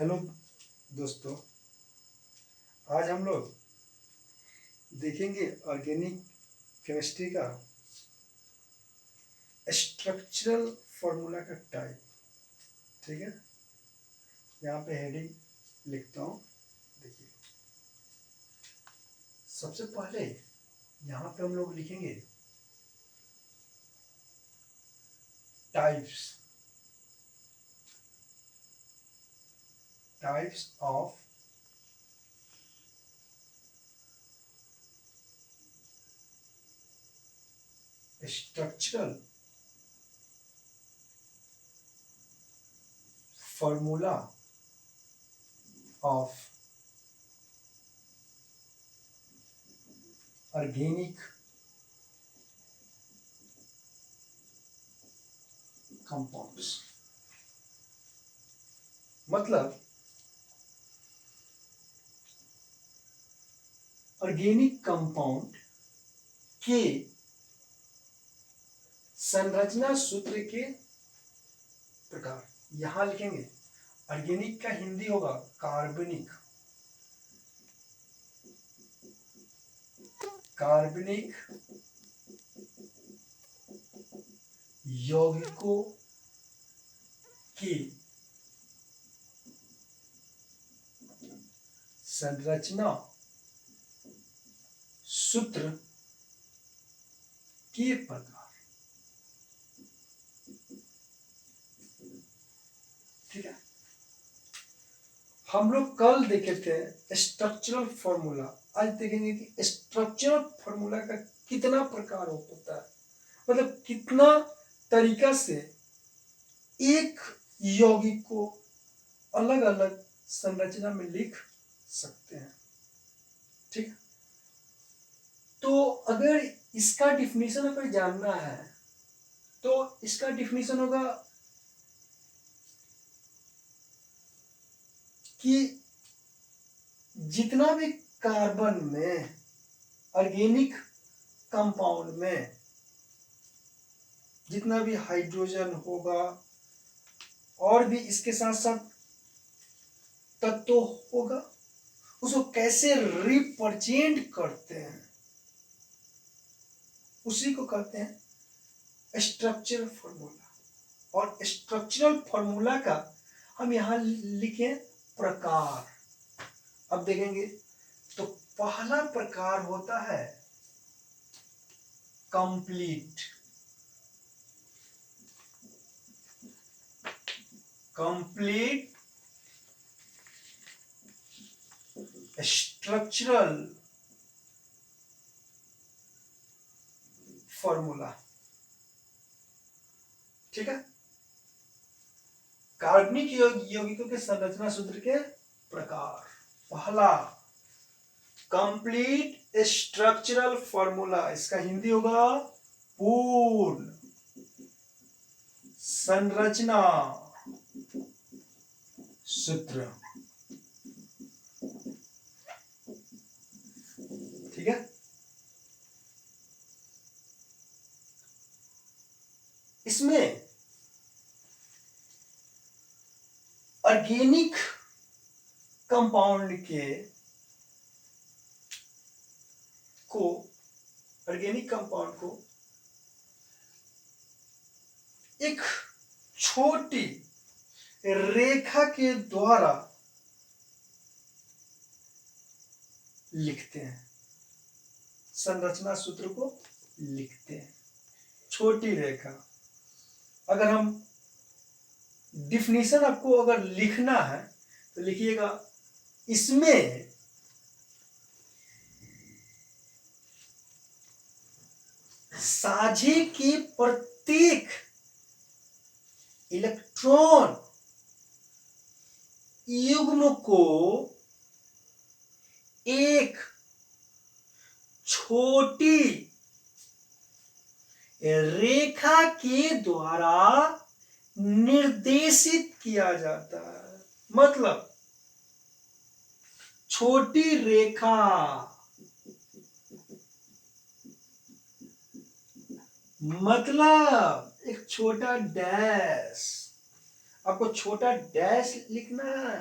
Hello दोस्तों। आज हम लोग देखेंगे ऑर्गेनिक केमिस्ट्री का स्ट्रक्चरल फॉर्मूला का टाइप। ठीक है, यहाँ पे हेडिंग लिखता हूँ। देखिए, सबसे पहले यहाँ पे हम लोग लिखेंगे types types of structural formula of organic compounds. मतलब ऑर्गेनिक कंपाउंड के संरचना सूत्र के प्रकार यहां लिखेंगे। ऑर्गेनिक का हिंदी होगा कार्बनिक। कार्बनिक यौगिकों की संरचना सूत्र के प्रकार। ठीक है, हम लोग कल देखे थे स्ट्रक्चरल फॉर्मूला। आज देखेंगे कि स्ट्रक्चरल फॉर्मूला का कितना प्रकार होता है, मतलब कितना तरीका से एक यौगिक को अलग अलग संरचना में लिख सकते हैं। ठीक है, तो अगर इसका डिफिनीशन अगर जानना है तो इसका डिफिनीशन होगा कि जितना भी कार्बन में ऑर्गेनिक कंपाउंड में जितना भी हाइड्रोजन होगा और भी इसके साथ साथ तत्व होगा, उसको कैसे रिप्रेजेंट करते हैं उसी को कहते हैं स्ट्रक्चरल फॉर्मूला। और स्ट्रक्चरल फॉर्मूला का हम यहां लिखे प्रकार। अब देखेंगे तो पहला प्रकार होता है कंप्लीट। Complete structural formula. ठीक है, कार्बनिक यौगिकों के संरचना सूत्र के प्रकार। पहला कंप्लीट स्ट्रक्चरल फॉर्मूला, इसका हिंदी होगा पूर्ण संरचना सूत्र। ठीक है, इसमें ऑर्गेनिक कंपाउंड को एक छोटी रेखा के द्वारा लिखते हैं, संरचना सूत्र को लिखते हैं छोटी रेखा। अगर हम डिफिनीशन आपको अगर लिखना है तो लिखिएगा, इसमें साझे के प्रत्येक इलेक्ट्रॉन युग्म को एक छोटी रेखा के द्वारा निर्देशित किया जाता है। मतलब छोटी रेखा, मतलब एक छोटा डैश। आपको छोटा डैश लिखना है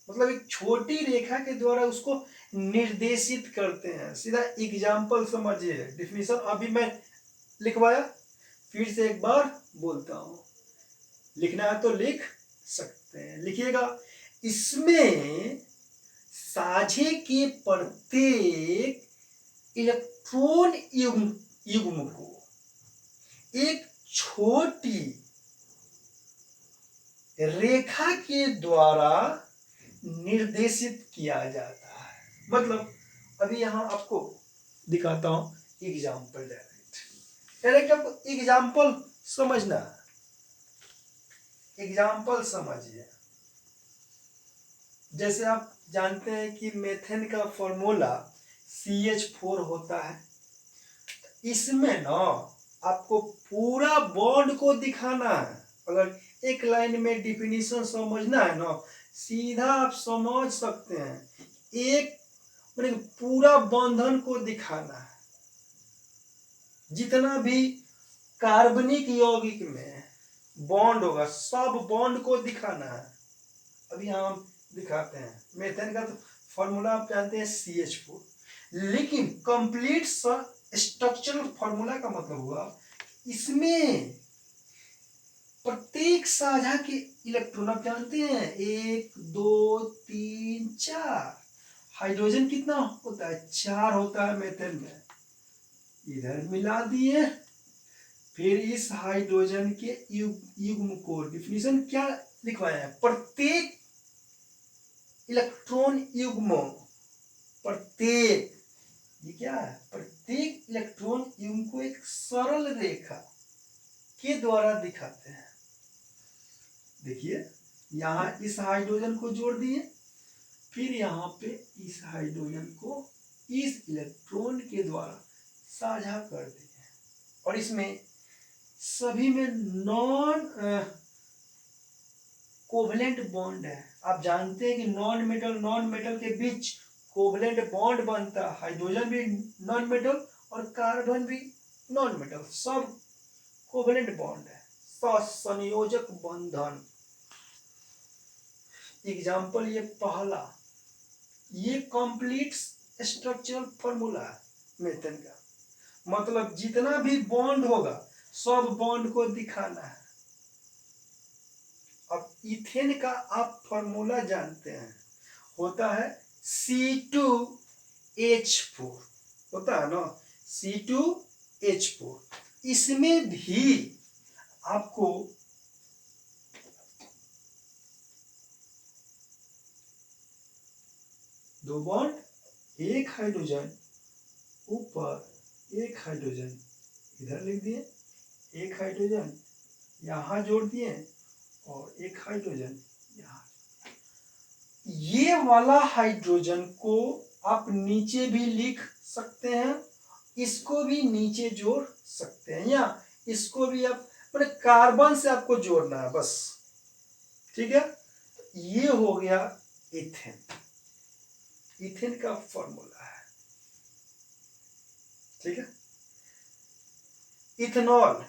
मतलब एक छोटी रेखा के द्वारा उसको निर्देशित करते हैं। सीधा एग्जाम्पल समझिए, डिफिनीशन अभी मैं लिखवाया, फिर से एक बार बोलता हूं, लिखना है तो लिख सकते हैं, लिखिएगा। इसमें साझे के प्रत्येक इलेक्ट्रॉन युग्म को एक छोटी रेखा के द्वारा निर्देशित किया जाता है। मतलब अभी यहां आपको दिखाता हूं एग्जाम्पल, डायरेक्ट आपको एग्जाम्पल समझना, एग्जाम्पल समझिए। जैसे आप जानते हैं कि मेथेन का फॉर्मूला CH4 होता है। इसमें ना आपको पूरा बॉन्ड को दिखाना है। अगर एक लाइन में डिफिनीशन समझना है ना, सीधा आप समझ सकते हैं। एक मतलब पूरा बंधन को दिखाना है, जितना भी कार्बनिक यौगिक में बॉन्ड होगा सब बॉन्ड को दिखाना है। अभी हम दिखाते हैं। मेथेन का तो फॉर्मूला आप जानते हैं CH4, लेकिन कंप्लीट स्ट्रक्चरल फॉर्मूला का मतलब हुआ इसमें प्रत्येक साझा के इलेक्ट्रॉन आप जानते हैं 1 2 3 4। हाइड्रोजन कितना होता है? 4 होता है मेथेन में। इधर मिला दिए, फिर इस हाइड्रोजन के युग्म को डिफिनीशन क्या लिखवाया है? प्रत्येक इलेक्ट्रॉन युग्म, प्रत्येक, ये क्या है? प्रत्येक इलेक्ट्रॉन युग्म को एक सरल रेखा के द्वारा दिखाते हैं। देखिए यहां इस हाइड्रोजन को जोड़ दिए, फिर यहाँ पे इस हाइड्रोजन को इस इलेक्ट्रॉन के द्वारा साझा कर दिए, और इसमें सभी में नॉन कोवलेंट बॉन्ड है। आप जानते हैं कि नॉन मेटल के बीच कोवलेंट बॉन्ड बनता है। हाइड्रोजन भी नॉन मेटल और कार्बन भी नॉन मेटल, सब कोवलेंट बॉन्ड है, संयोजक बंधन। एग्जाम्पल ये पहला, ये कंप्लीट स्ट्रक्चरल फॉर्मूला है मेथेन का। मतलब जितना भी बॉन्ड होगा सब बॉन्ड को दिखाना है। अब इथेन का आप फॉर्मूला जानते हैं, होता है C2H4, होता है ना C2H4। इसमें भी आपको दो बॉन्ड, एक हाइड्रोजन ऊपर, एक हाइड्रोजन इधर लिख दिए, एक हाइड्रोजन यहां जोड़ दिए और एक हाइड्रोजन यहां। ये वाला हाइड्रोजन को आप नीचे भी लिख सकते हैं, इसको भी नीचे जोड़ सकते हैं, या इसको भी आप मतलब कार्बन से आपको जोड़ना है बस, ठीक है। ये हो गया इथेन, इथेन का फॉर्मूला है, ठीक है। इथेनॉल,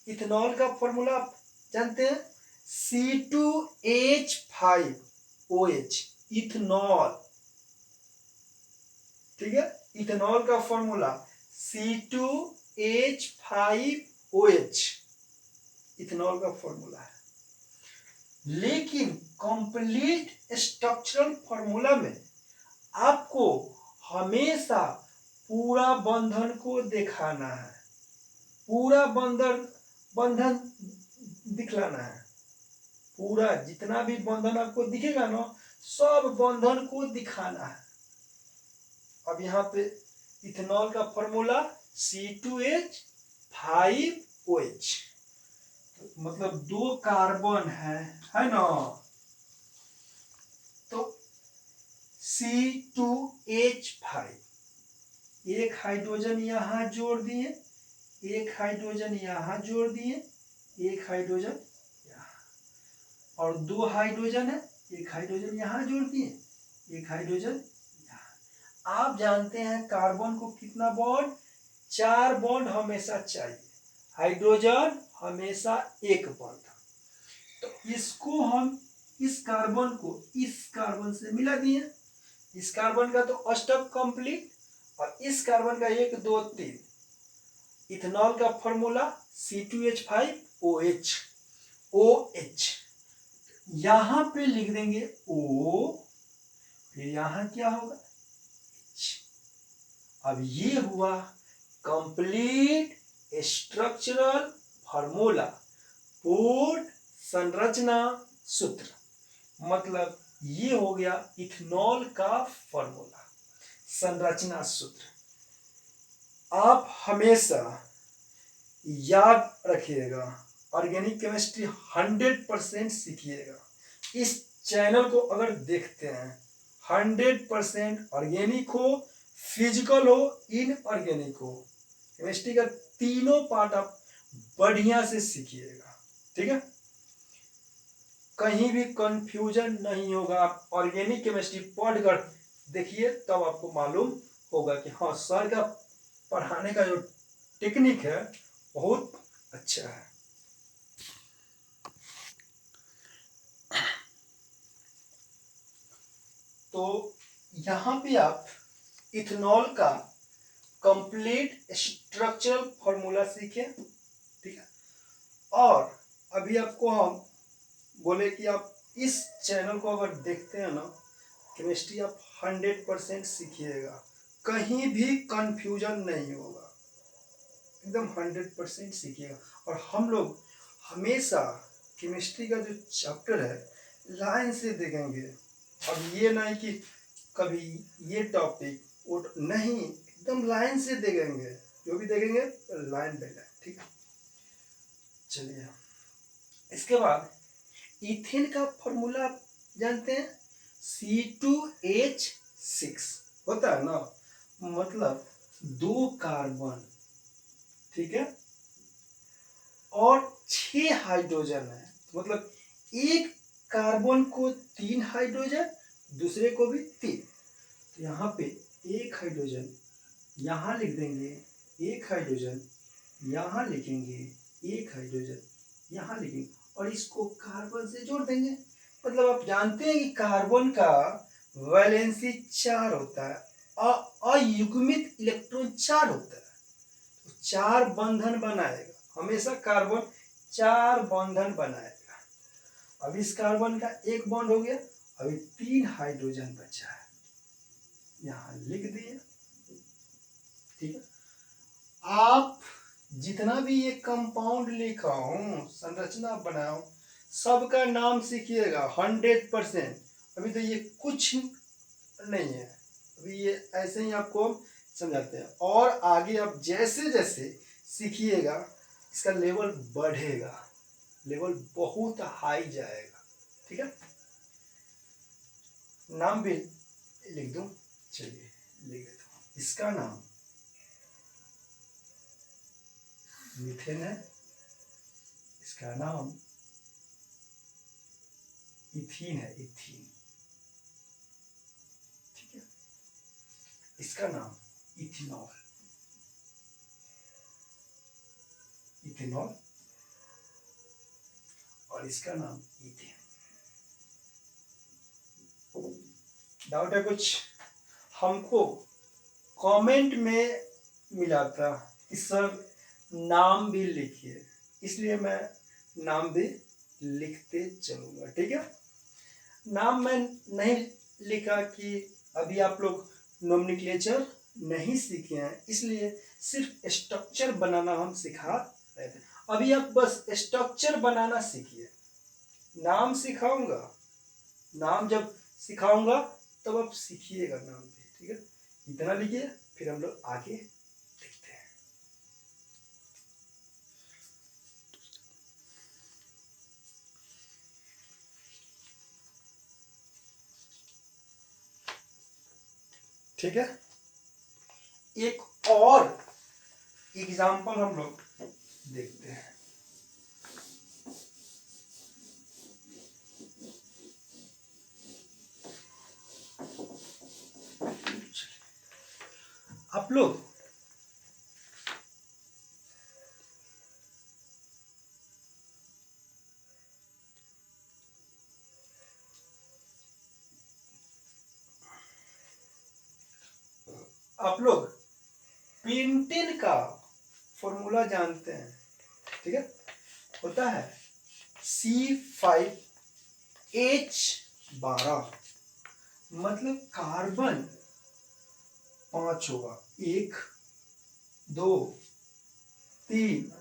इथेनॉल का फॉर्मूला आप जानते हैं C2H5OH, इथेनॉल, ठीक है। इथेनॉल का फॉर्मूला C2H5OH, इथेनॉल का फॉर्मूला है। लेकिन कंप्लीट स्ट्रक्चरल फॉर्मूला में आपको हमेशा पूरा बंधन को दिखाना है, पूरा बंधन दिखलाना है। पूरा जितना भी बंधन आपको दिखेगा ना, सब बंधन को दिखाना है। अब यहाँ पे इथेनॉल का फॉर्मूला C2H5OH, मतलब दो कार्बन है ना, तो C2H5, एक हाइड्रोजन यहां जोड़ दिए, एक हाइड्रोजन यहां जोड़ दिए, एक हाइड्रोजन यहां, और दो हाइड्रोजन है, एक हाइड्रोजन यहां जोड़ दिए, एक हाइड्रोजन यहां। आप जानते हैं कार्बन को कितना बॉन्ड? 4 बॉन्ड हमेशा चाहिए, हाइड्रोजन हमेशा एक बॉन्ड। तो इसको हम इस कार्बन को इस कार्बन से मिला दिए, इस कार्बन का तो अष्टक कंप्लीट, और इस कार्बन का 1 2 3, इथेनॉल का फॉर्मूला C2H5OH, OH यहां पे लिख देंगे O, फिर यहां क्या होगा H। अब ये हुआ कंप्लीट स्ट्रक्चरल फॉर्मूला, पूर्ण संरचना सूत्र, मतलब ये हो गया इथेनॉल का फॉर्मूला, संरचना सूत्र। आप हमेशा याद रखिएगा, ऑर्गेनिक केमिस्ट्री 100% सीखिएगा। इस चैनल को अगर देखते हैं 100% ऑर्गेनिक हो, फिजिकल हो, इनऑर्गेनिक हो, केमिस्ट्री का तीनों पार्ट आप बढ़िया से सीखिएगा, ठीक है। कहीं भी कंफ्यूजन नहीं होगा। आप ऑर्गेनिक केमिस्ट्री पढ़कर देखिए, तब आपको मालूम होगा कि हाँ सर का पढ़ाने का जो टेक्निक है बहुत अच्छा है। तो यहाँ पे आप इथेनॉल का कंप्लीट स्ट्रक्चरल फॉर्मूला सीखे, ठीक है। और अभी आपको हम बोले कि आप इस चैनल को अगर देखते हैं ना, केमिस्ट्री आप 100% सीखिएगा, कहीं भी कंफ्यूजन नहीं होगा, एकदम 100% सीखिएगा। और हम लोग हमेशा केमिस्ट्री का जो चैप्टर है लाइन से देखेंगे। अब ये नहीं कि कभी ये टॉपिक वो नहीं, एकदम लाइन से देखेंगे, जो भी देखेंगे लाइन बाय लाइन, ठीक है। चलिए, इसके बाद इथेन का फॉर्मूला आप जानते हैं, C2H6 होता है ना, मतलब 2 कार्बन, ठीक है, और 6 हाइड्रोजन है, मतलब एक कार्बन को 3 हाइड्रोजन, दूसरे को भी 3। तो यहाँ पे 1 हाइड्रोजन यहाँ लिख देंगे, 1 हाइड्रोजन यहाँ लिखेंगे, 1 हाइड्रोजन यहाँ लिखेंगे, और इसको कार्बन से जोड़ देंगे। मतलब आप जानते हैं कि कार्बन का वैलेंसी 4 होता है, अयुग्मित इलेक्ट्रॉन 4 होता है, तो 4 बंधन बनाएगा, हमेशा कार्बन 4 बंधन बनाएगा। अब इस कार्बन का 1 बॉन्ड हो गया, अभी 3 हाइड्रोजन बचा है, यहाँ लिख दिए, ठीक है। आप जितना भी ये कंपाउंड लिखा हूं, संरचना बनाऊं, सबका नाम सीखिएगा 100%। अभी तो ये कुछ नहीं है, अभी ये ऐसे ही आपको समझाते हैं, और आगे आप जैसे जैसे सीखिएगा इसका लेवल बढ़ेगा, लेवल बहुत हाई जाएगा, ठीक है। नाम भी लिख दूं, चलिए लिख देता हूं। इसका नाम मीथेन है, इसका नाम इथीन है, इथीन, ठीक है। इसका नाम इथेनॉल, इथेनॉल, और इसका नाम इथेन। डाउट है कुछ? हमको कमेंट में मिला था कि सर नाम भी लिखिए, इसलिए मैं नाम भी लिखते चलूंगा, ठीक है। नाम मैं नहीं लिखा कि अभी आप लोग नोमेनक्लेचर नहीं सीखे हैं, इसलिए सिर्फ स्ट्रक्चर बनाना हम सिखा रहे थे। अभी आप बस स्ट्रक्चर बनाना सीखिए, नाम सिखाऊंगा, नाम जब सिखाऊंगा तब आप सीखिएगा नाम भी, ठीक है। इतना लिखिए, फिर हम लोग आगे देखते हैं। ठीक है, एक और एग्जाम्पल हम लोग देखते हैं। आप लोग आप लोग पेंटेन का फॉर्मूला जानते हैं, ठीक है, होता है C5H12, मतलब कार्बन 5 होगा, 1 2 3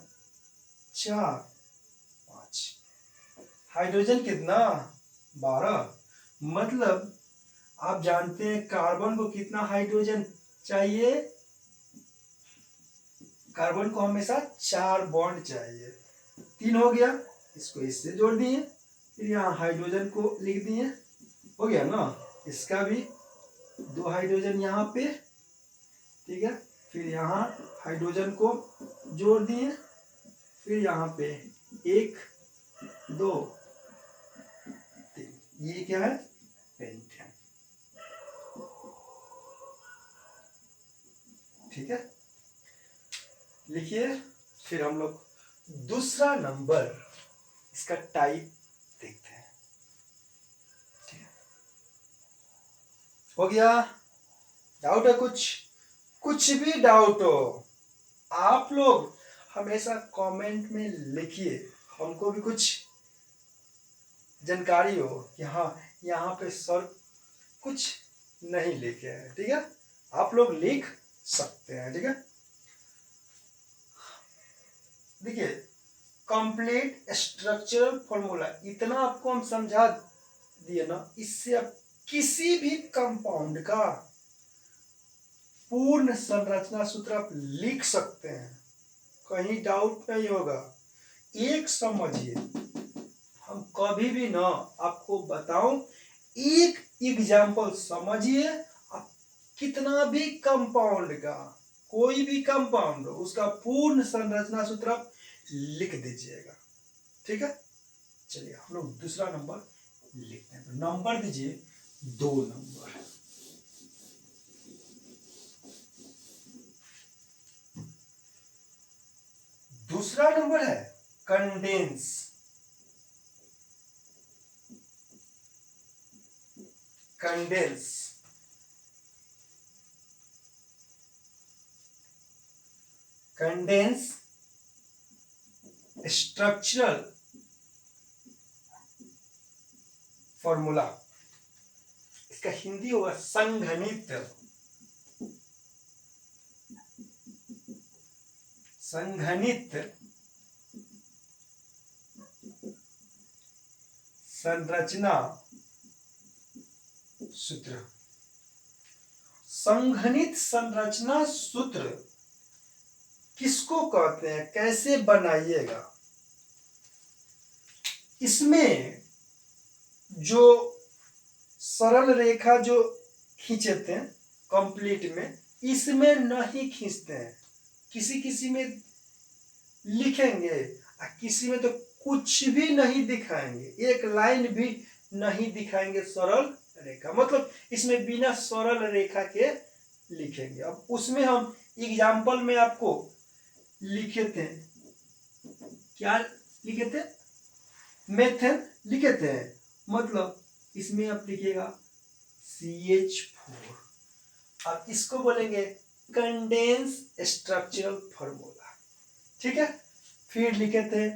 4 5, हाइड्रोजन कितना 12, मतलब आप जानते हैं कार्बन को कितना हाइड्रोजन चाहिए, कार्बन को हमेशा 4 बॉन्ड चाहिए, 3 हो गया, इसको इससे जोड़ दिए, फिर यहाँ हाइड्रोजन को लिख दिए, हो गया ना, इसका भी 2 हाइड्रोजन यहाँ पे, ठीक है, फिर यहाँ हाइड्रोजन को जोड़ दिए, फिर यहाँ पे 1 2 3, ये क्या है पेंटेन, ठीक है, लिखिए। फिर हम लोग दूसरा नंबर इसका टाइप देखते हैं, ठीक है, हो गया, डाउट है कुछ भी डाउट हो आप लोग हमेशा कमेंट में लिखिए, हमको भी कुछ जानकारी हो कि हाँ यहाँ पे सर कुछ नहीं लिखे हैं, ठीक है, आप लोग लिख सकते हैं, ठीक है। देखिए कंप्लीट स्ट्रक्चरल फॉर्मूला इतना आपको हम समझा दिए ना, इससे आप किसी भी कंपाउंड का पूर्ण संरचना सूत्र आप लिख सकते हैं, कहीं डाउट नहीं होगा। एक समझिए, हम कभी भी ना आपको बताऊं, एक एग्जाम्पल समझिए, आप कितना भी कंपाउंड का कोई भी कंपाउंड हो उसका पूर्ण संरचना सूत्र आप लिख दीजिएगा, ठीक है। चलिए हम लोग दूसरा नंबर लिखते हैं, तो नंबर दीजिए 2 नंबर। दूसरा नंबर है condense, condense condense structural formula, इसका हिंदी होगा संघनित, संघनित संरचना सूत्र। संघनित संरचना सूत्र किसको कहते हैं, कैसे बनाइएगा, इसमें जो सरल रेखा जो खींचते हैं कंप्लीट में, इसमें नहीं खींचते हैं, किसी किसी में लिखेंगे और किसी में तो कुछ भी नहीं दिखाएंगे, एक लाइन भी नहीं दिखाएंगे सरल रेखा, मतलब इसमें बिना सरल रेखा के लिखेंगे। अब उसमें हम एग्जाम्पल में आपको लिखे थे, क्या लिखे थे, मेथड लिखे थे, मतलब इसमें आप लिखिएगा CH4, अब इसको बोलेंगे कंडेंस स्ट्रक्चरल फॉर्मूला, ठीक है। फिर लिखे थे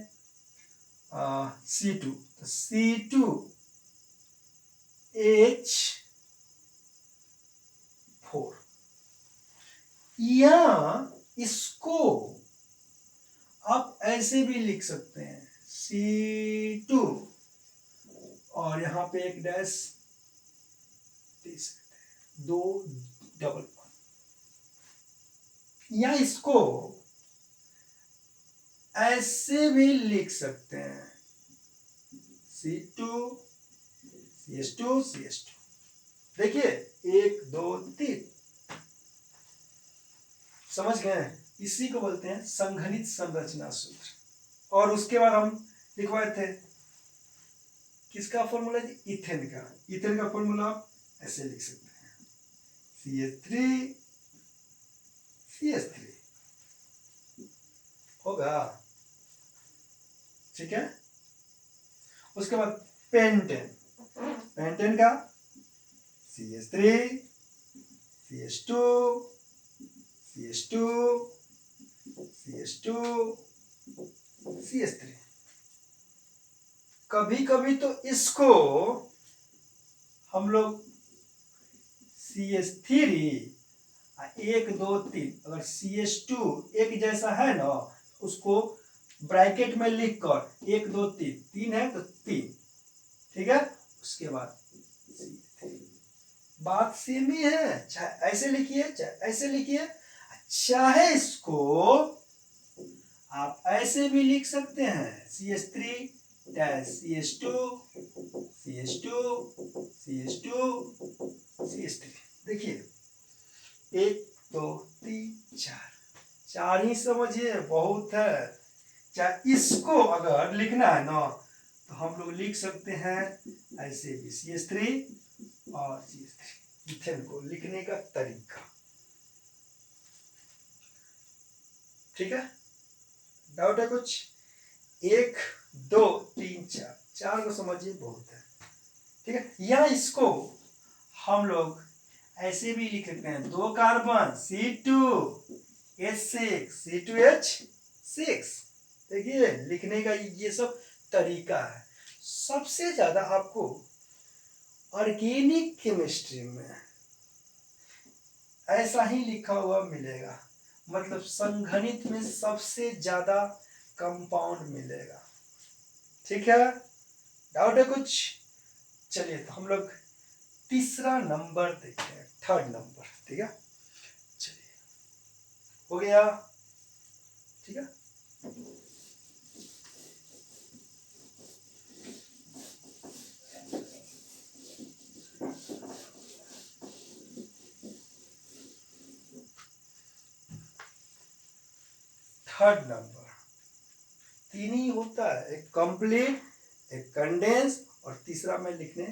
C2, तो C2H4, या इसको आप ऐसे भी लिख सकते हैं C2 और यहाँ पे एक डैश दे सकते हैं, 2 डबल पॉइंट, या इसको ऐसे भी लिख सकते हैं C2 CH2 CH2, देखिए 1 2 3, समझ गए, इसी को बोलते हैं संघनित संरचना सूत्र। और उसके बाद हम लिखवाए थे किसका फॉर्मूला जी, इथेन का, इथेन का फॉर्मूला आप ऐसे लिख सकते हैं CH3 CH3 होगा, ठीक है। उसके बाद पेंटेन, पेंटेन का CH3 CH2 CH2 CH2 CH3। कभी कभी तो इसको हम लोग CH3 1 2 3, अगर CH2 एक जैसा है ना उसको ब्रैकेट में लिख कर 1 2 3, 3 है तो 3, ठीक है। उसके बाद बात सेम ही है, चाहे ऐसे लिखिए चाहे ऐसे लिखिए, चाहे इसको आप ऐसे भी लिख सकते हैं CH3 CH2 CH2 CH2 CH3। देखिए 1 2 3 4, 4 ही समझिए बहुत है। चाहे इसको अगर लिखना है ना तो हम लोग लिख सकते हैं ऐसे भी CH3 और CH3। इथेन को लिखने का तरीका, ठीक है। डाउट है कुछ? 1 2 3 4, 4 को समझिए बहुत है, ठीक है। या इसको हम लोग ऐसे भी लिख सकते हैं 2 कार्बन C2H6 C2H6। देखिए लिखने का ये सब तरीका है। सबसे ज्यादा आपको ऑर्गेनिक केमिस्ट्री में ऐसा ही लिखा हुआ मिलेगा, मतलब संघनित में सबसे ज्यादा कंपाउंड मिलेगा, ठीक है। डाउट है कुछ? चलिए तो हम लोग तीसरा नंबर देखते हैं, थर्ड नंबर, ठीक है। चलिए हो गया, ठीक है। थर्ड नंबर 3 ही होता है, एक कंप्लीट, एक कंडेंस और तीसरा मैं लिखने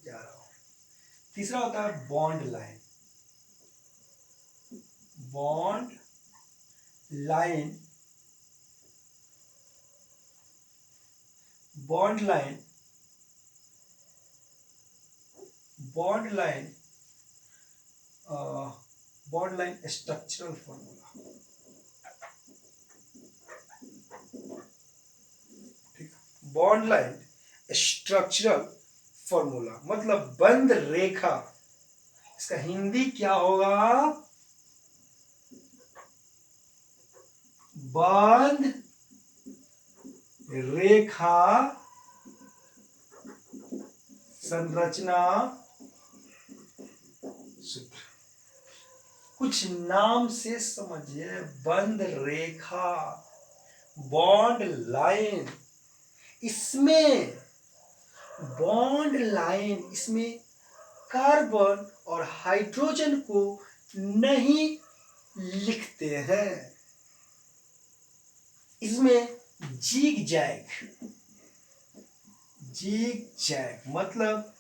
जा रहा हूं। तीसरा होता है bond line. Bond line, bond line, bond line, bond line structural formula, ठीक है। बॉन्ड लाइन स्ट्रक्चरल फॉर्मूला मतलब बंद रेखा, इसका हिंदी क्या होगा? बंद रेखा संरचना सूत्र। कुछ नाम से समझिए, बंद रेखा, बॉन्ड लाइन। इसमें बॉन्ड लाइन, इसमें कार्बन और हाइड्रोजन को नहीं लिखते हैं, इसमें जिग जैग, जिग जैग मतलब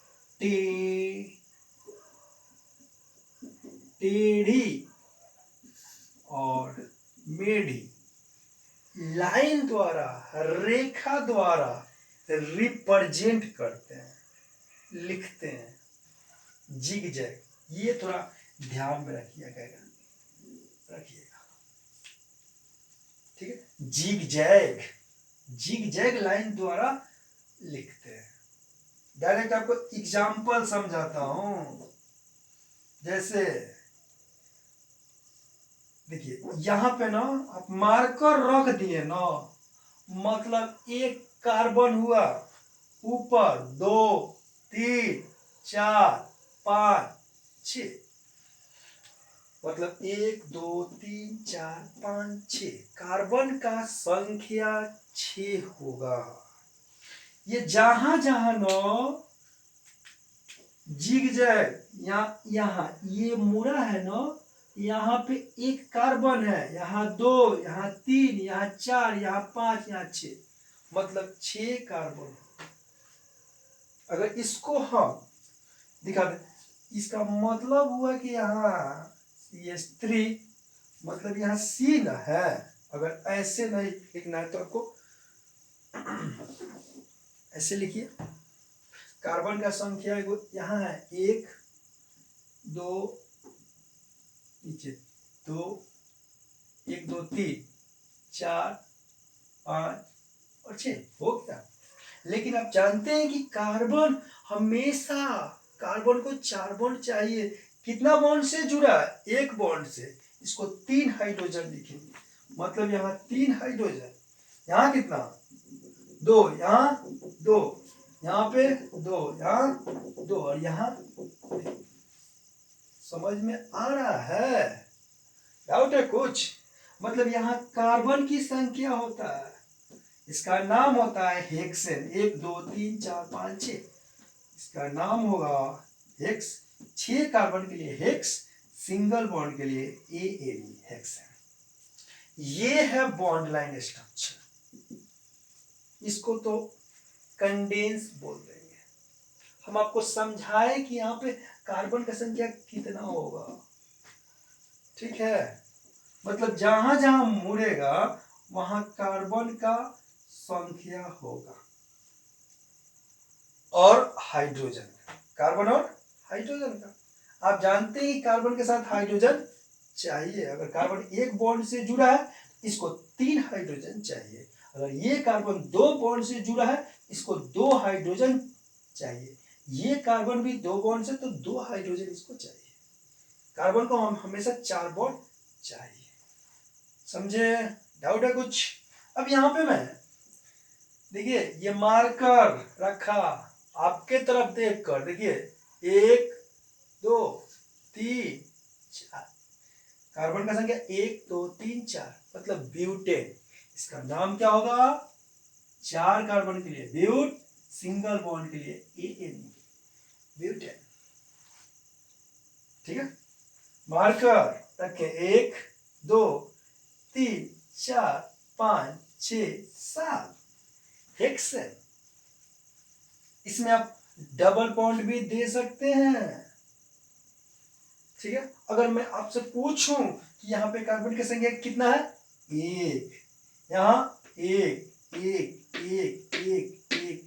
टेढ़ी और मेढ़ी लाइन द्वारा, रेखा द्वारा रिप्रेजेंट करते हैं, लिखते हैं, जिग जैग। ये थोड़ा ध्यान में रखिएगा, ठीक है। Zig zag, zig zag line द्वारा लिखते हैं। डायरेक्ट आपको एग्जाम्पल समझाता हूं, जैसे देखिए यहां पे ना आप मार्कर रख दिए ना, मतलब एक कार्बन हुआ ऊपर, 2 3 4 5 6, मतलब 1 2 3 4 5 6 कार्बन का संख्या 6 होगा। ये जहां जहां न जिग जैग, यहाँ ये मुड़ा है ना, यहाँ पे एक कार्बन है, यहाँ 2, यहाँ 3, यहाँ 4, यहाँ 5, यहाँ 6, मतलब 6 कार्बन। अगर इसको हम दिखा दें, इसका मतलब हुआ कि यहाँ CH3, मतलब यहाँ C न है। अगर ऐसे नहीं लिखना है तो आपको ऐसे लिखिए, कार्बन का संख्या यहाँ है 1 2, नीचे 2 1 2 3 4 5 और 6 हो गया। लेकिन आप जानते हैं कि कार्बन हमेशा, कार्बन को 4 बॉन्ड चाहिए। कितना बॉन्ड से जुड़ा है? 1 बॉन्ड से। इसको 3 हाइड्रोजन लिखेंगे, मतलब यहाँ 3 हाइड्रोजन, यहाँ कितना 2, यहाँ 2, यहाँ पे 2, यहाँ 2 और यहाँ 3। समझ में आ रहा है? डाउट है कुछ? मतलब यहाँ कार्बन की संख्या होता है, इसका नाम होता है हेक्सेन। 1 2 3 4 5 6, इसका नाम होगा हेक्स। 6 कार्बन के लिए हेक्स, सिंगल बॉन्ड के लिए एएन, हेक्सेन। ये है बॉन्ड लाइन स्ट्रक्चर। इसको तो कंडेंस बोल देंगे। हम आपको समझाए कि यहाँ पे कार्बन का संख्या कितना होगा, ठीक है? मतलब जहां जहां मुड़ेगा वहां कार्बन का संख्या होगा, और हाइड्रोजन, कार्बन और हाइड्रोजन का। आप जानते हैं कि कार्बन के साथ हाइड्रोजन चाहिए। अगर कार्बन 1 बॉन्ड से जुड़ा है, इसको 3 हाइड्रोजन चाहिए। अगर ये कार्बन 2 बॉन्ड से जुड़ा है, इसको 2 हाइड्रोजन चाहिए। ये कार्बन भी 2 बॉन्ड से, तो 2 हाइड्रोजन इसको चाहिए। कार्बन को हम हमेशा 4 बॉन्ड चाहिए। समझे? डाउट है कुछ? अब यहाँ पे मैं देखिए ये मार्कर रखा आपके तरफ देखकर, देखिए 1 2 3 4, कार्बन का संख्या 1 2 3 4, मतलब ब्यूटेन। इसका नाम क्या होगा? 4 कार्बन के लिए ब्यूट, सिंगल बॉन्ड के लिए एएन, ब्यूटेन। ठीक है, मार्कर रखे 1 2 3 4 5 6 7, हेक्सेन। इसमें आप डबल बॉन्ड भी दे सकते हैं, ठीक है? अगर मैं आपसे पूछूं कि यहाँ पे कार्बन की संख्या कितना है? 1, यहाँ 1 1 1 1 1,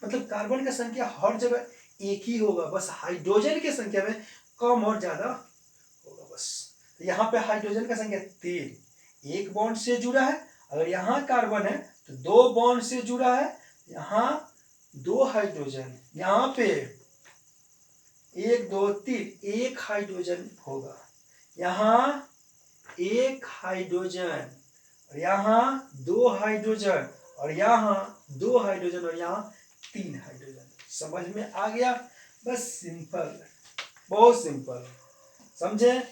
मतलब कार्बन का संख्या हर जगह एक ही होगा, बस हाइड्रोजन की संख्या में कम और ज्यादा होगा बस। यहाँ पे हाइड्रोजन का संख्या 3, 1 बॉन्ड से जुड़ा है। अगर यहाँ कार्बन है तो 2 बॉन्ड से जुड़ा है, यहाँ 2 हाइड्रोजन, यहाँ पे 1 2 3 1 हाइड्रोजन होगा, यहाँ 1 हाइड्रोजन, और यहाँ 2 हाइड्रोजन, और यहाँ 2 हाइड्रोजन, और यहाँ 3 हाइड्रोजन। समझ में आ गया? बस सिंपल, बहुत सिंपल। समझे?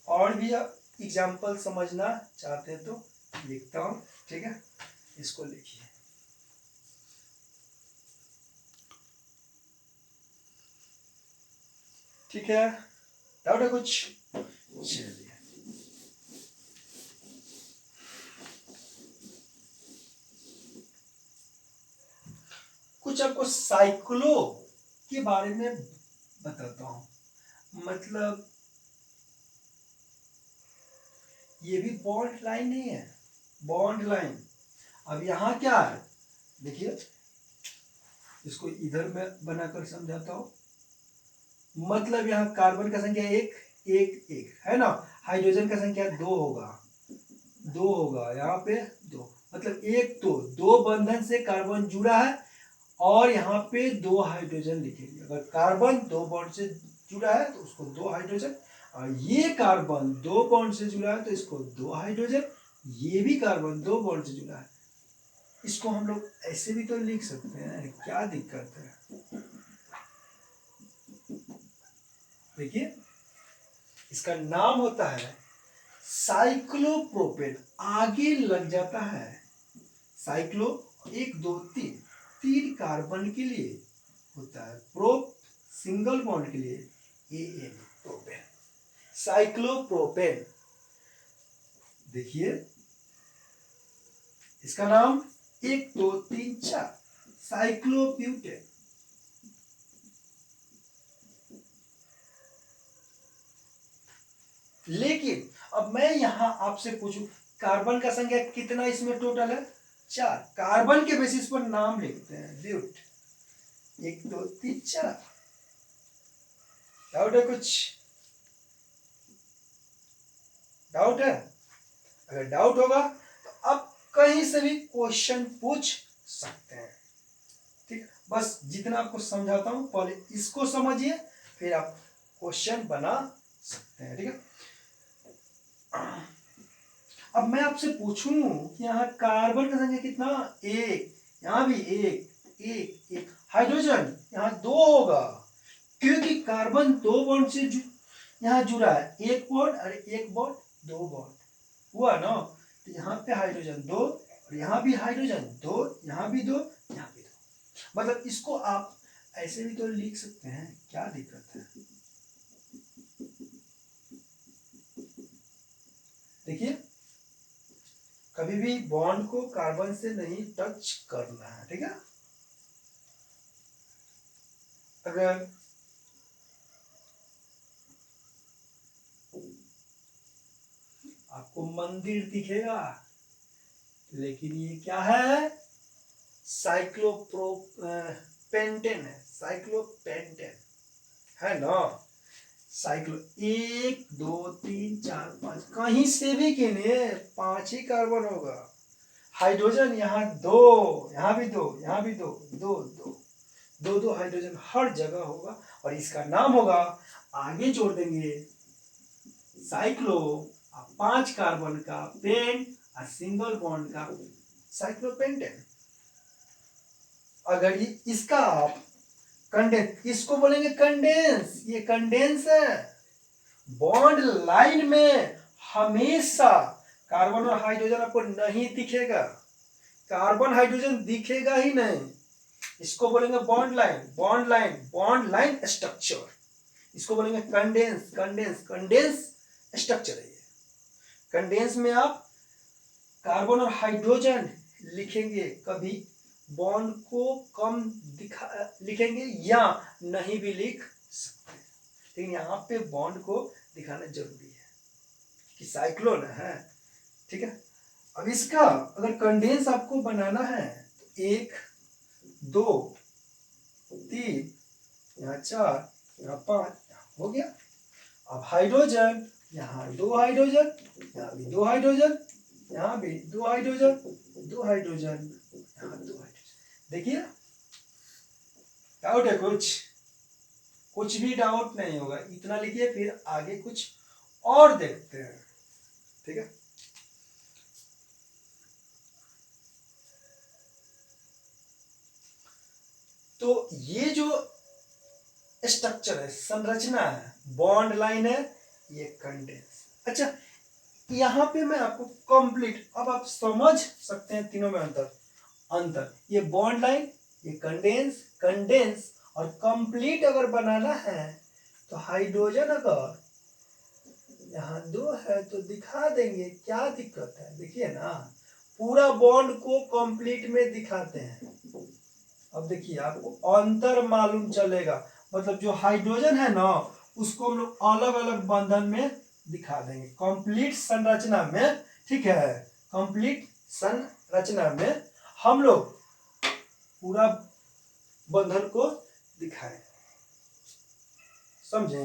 और भी एग्जाम्पल समझना चाहते हैं तो लिखता हूं, ठीक है? इसको लिखिए। ठीक है, डाउट है कुछ? चलिए, कुछ आपको साइक्लो के बारे में बताता हूं। मतलब ये भी बॉन्ड लाइन नहीं है, बॉन्ड लाइन। अब यहाँ क्या है? देखिए, इसको इधर में बनाकर समझाता हूं। मतलब यहाँ कार्बन का संख्या 1 1 1 है ना, हाइड्रोजन का संख्या 2 होगा, 2 होगा, यहाँ पे 2, मतलब एक तो 2 बंधन से कार्बन जुड़ा है, और यहाँ पे 2 हाइड्रोजन लिखेंगे। अगर कार्बन 2 बॉन्ड से जुड़ा है तो उसको 2 हाइड्रोजन, और ये कार्बन 2 बॉन्ड से जुड़ा है तो इसको 2 हाइड्रोजन, ये भी कार्बन 2 बॉन्ड से जुड़ा है। इसको हम लोग ऐसे भी तो लिख सकते हैं, क्या दिक्कत है? देखिए, इसका नाम होता है साइक्लोप्रोपेन। आगे लग जाता है साइक्लो, 1 2 3 3 कार्बन के लिए होता है, प्रोप सिंगल बॉन्ड के लिए एएन, प्रोपेन, साइक्लोप्रोपेन। देखिए इसका नाम 1 2 3 4, साइक्लोब्यूटेन। लेकिन अब मैं यहां आपसे पूछूं, कार्बन का संख्या कितना इसमें टोटल है? 4। कार्बन के बेसिस पर नाम लिखते हैं, ब्यूट, 1 2 3 4। डाउट है कुछ? डाउट है? अगर डाउट होगा तो आप कहीं से भी क्वेश्चन पूछ सकते हैं। ठीक है, बस जितना आपको समझाता हूं पहले इसको समझिए, फिर आप क्वेश्चन बना सकते हैं। ठीक है, अब मैं आपसे पूछूं कि यहाँ कार्बन का संख्या कितना, एक, यहाँ भी एक एक एक, हाइड्रोजन यहाँ दो होगा क्योंकि कार्बन दो बॉन्ड से यहाँ जुड़ा है, एक बॉन्ड और एक बॉन्ड, दो बॉन्ड हुआ ना। तो यहाँ पे हाइड्रोजन दो और यहाँ भी हाइड्रोजन दो, यहाँ भी दो, यहाँ भी दो। मतलब इसको आप ऐसे भी तो लिख सकते हैं, क्या दिक्कत है। देखिए कभी भी बॉन्ड को कार्बन से नहीं टच करना है। ठीक है, अगर आपको मंदिर दिखेगा लेकिन ये क्या है, साइक्लोपेंटेन है, साइक्लोपेंटेन है ना। साइक्लो, एक दो तीन चार पांच, कहीं से भी गिने पांच ही कार्बन होगा। हाइड्रोजन यहाँ दो, यहाँ भी दो, यहाँ भी दो, दो दो दो दो हाइड्रोजन हर जगह होगा और इसका नाम होगा, आगे जोड़ देंगे साइक्लो, पांच कार्बन का पेंट और सिंगल बॉन्ड का साइक्लोपेंटेन। अगर ये इसका आप कंडेंस, इसको बोलेंगे कंडेंस, ये कंडेंस है। बॉन्ड लाइन में हमेशा कार्बन और हाइड्रोजन आपको नहीं दिखेगा, कार्बन हाइड्रोजन दिखेगा ही नहीं। इसको बोलेंगे bond line, bond line, bond line structure. इसको बोलेंगे कंडेंस, कंडेंस, कंडेंस स्ट्रक्चर है ये। कंडेंस में आप कार्बन और हाइड्रोजन लिखेंगे, कभी बॉन्ड को कम दिखा लिखेंगे या नहीं भी लिख सकते, लेकिन यहाँ पे बॉन्ड को दिखाना जरूरी है कि साइक्लोन है। ठीक है, अब इसका अगर कंडेंस आपको बनाना है तो एक दो तीन, यहाँ चार, यहाँ पांच, हो गया। अब हाइड्रोजन, यहाँ दो हाइड्रोजन, यहाँ भी दो हाइड्रोजन, यहाँ भी दो हाइड्रोजन, दो हाइड्रोजन, यहाँ दो हाइड्रोजन। देखिए डाउट है कुछ, कुछ भी डाउट नहीं होगा, इतना लिखिए, फिर आगे कुछ और देखते हैं। ठीक है, तो ये जो स्ट्रक्चर है, संरचना है, बॉन्ड लाइन है, ये कंडेंस। अच्छा, यहां पे मैं आपको कंप्लीट, अब आप समझ सकते हैं तीनों में अंतर, अंतर ये बॉन्ड लाइन, ये कंडेंस, कंडेंस और कंप्लीट अगर बनाना है तो हाइड्रोजन अगर यहाँ दो है तो दिखा देंगे, क्या दिक्कत है। देखिए ना, पूरा बॉन्ड को कंप्लीट में दिखाते हैं। अब देखिए आपको अंतर मालूम चलेगा, मतलब जो हाइड्रोजन है ना उसको हम लोग अलग अलग बंधन में दिखा देंगे कंप्लीट संरचना में। ठीक है, कंप्लीट संरचना में हम लोग पूरा बंधन को दिखाएं, समझे,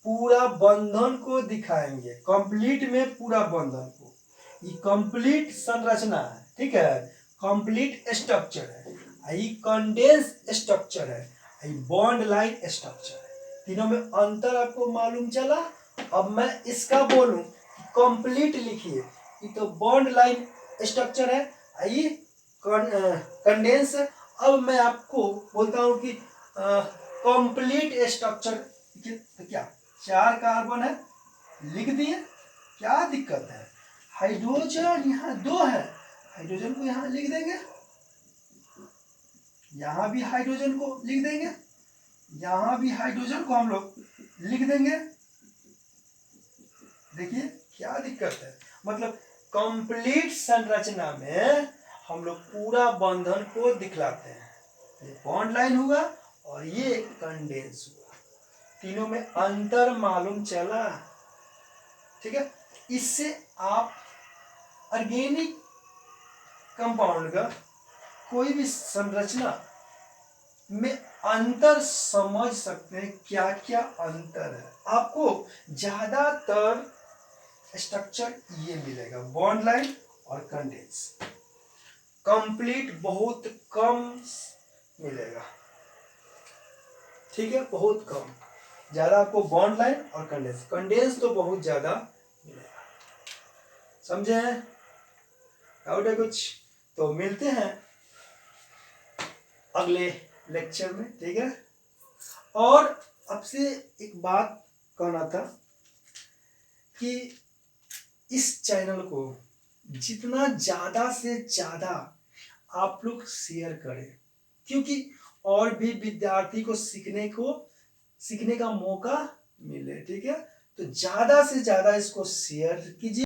पूरा बंधन को दिखाएंगे कंप्लीट में, पूरा बंधन को। ये कंप्लीट संरचना है, ठीक है, कंप्लीट स्ट्रक्चर है, ये कंडेंस स्ट्रक्चर है, ये बॉन्ड लाइन स्ट्रक्चर है। तीनों में अंतर आपको मालूम चला। अब मैं इसका बोलूं कंप्लीट लिखिए, ये तो बॉन्ड लाइन स्ट्रक्चर है, ये कंडेंस है। अब मैं आपको बोलता हूं कि कंप्लीट स्ट्रक्चर, तो क्या चार कार्बन है, लिख दिए, क्या दिक्कत है। हाइड्रोजन यहाँ दो है, हाइड्रोजन को यहाँ लिख देंगे, यहाँ भी हाइड्रोजन को लिख देंगे, यहाँ भी हाइड्रोजन को हम लोग लिख देंगे। देखिए क्या दिक्कत है, मतलब कंप्लीट संरचना में हम लोग पूरा बंधन को दिखलाते हैं। ये बॉन्ड लाइन हुआ और ये कंडेंस हुआ, तीनों में अंतर मालूम चला। ठीक है, इससे आप ऑर्गेनिक कंपाउंड का कोई भी संरचना में अंतर समझ सकते हैं, क्या क्या अंतर है। आपको ज्यादातर स्ट्रक्चर ये मिलेगा, बॉन्ड लाइन और कंडेंस। कंप्लीट बहुत कम मिलेगा, ठीक है, बहुत कम। ज्यादा आपको बॉन्ड लाइन और कंडेंस, कंडेंस तो बहुत ज्यादा मिलेगा। समझे हैं? डाउट है कुछ? तो मिलते हैं अगले लेक्चर में, ठीक है। और आपसे एक बात कहना था कि इस चैनल को जितना ज्यादा से ज्यादा आप लोग शेयर करें, क्योंकि और भी विद्यार्थी को सीखने का मौका मिले, ठीक है। तो ज्यादा से ज्यादा इसको शेयर कीजिए।